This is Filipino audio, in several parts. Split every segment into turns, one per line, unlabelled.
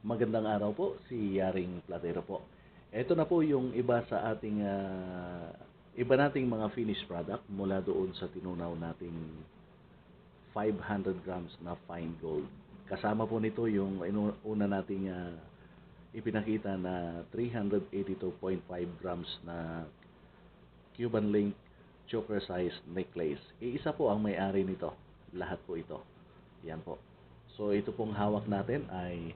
Magandang araw po, si Yaring Platero po. Ito na po yung iba sa ating iba nating mga finished product mula doon sa tinunaw nating 500 grams na fine gold. Kasama po nito yung una nating ipinakita na 382.5 grams na Cuban link choker size necklace. Iisa po ang may-ari nito. Lahat po ito. Yan po. So ito pong hawak natin ay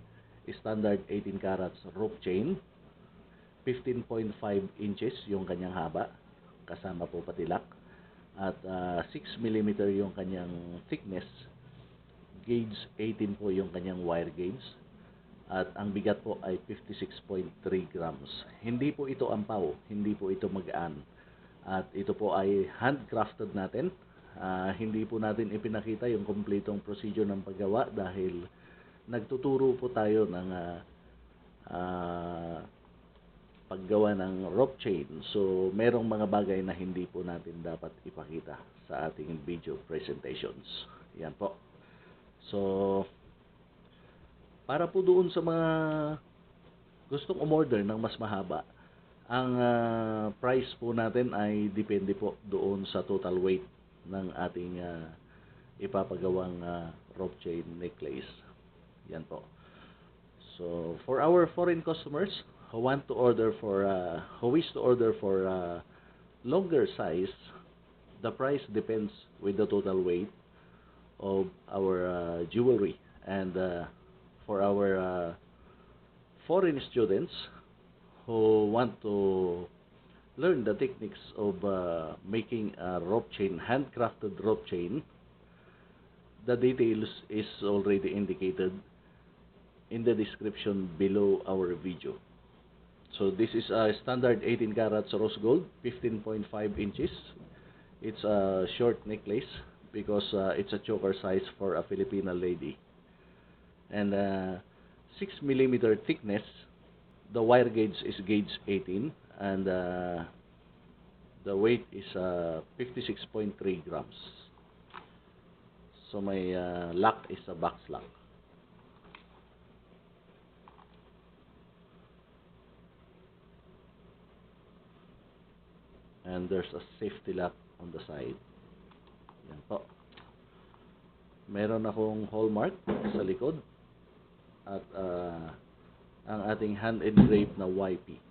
standard 18 carats rope chain, 15.5 inches yung kanyang haba, kasama po patilak, at 6 mm yung kanyang thickness, gauge 18 po yung kanyang wire gauge, at ang bigat po ay 56.3 grams. Hindi po ito ampaw, hindi po ito magaan, at ito po ay handcrafted natin. Hindi po natin ipinakita yung kumpletong procedure ng paggawa dahil nagtuturo po tayo ng paggawa ng rope chain. So, merong mga bagay na hindi po natin dapat ipakita sa ating video presentations. Yan po. So, para po doon sa mga gustong umorder ng mas mahaba, ang price po natin ay depende po doon sa total weight ng ating ipapagawang rope chain necklace. Yan po. So, for our foreign customers who want to order for who wish to order for longer size, the price depends with the total weight of our jewelry. And for our foreign students who want to learn the techniques of making a rope chain, handcrafted rope chain, the details is already indicated in the description below our video. So this is a standard 18 carats rose gold, 15.5 inches. It's a short necklace because it's a choker size for a Filipina lady. And 6 mm thickness. The wire gauge is gauge 18, and the weight is 56.3 grams. So my lock is a box lock. And there's a safety lock on the side. Yan po. Meron akong hallmark sa likod at ang ating hand engraved na YP.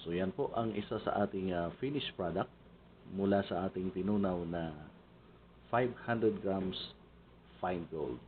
So yan po ang isa sa ating finished product mula sa ating tinunaw na 500 grams fine gold.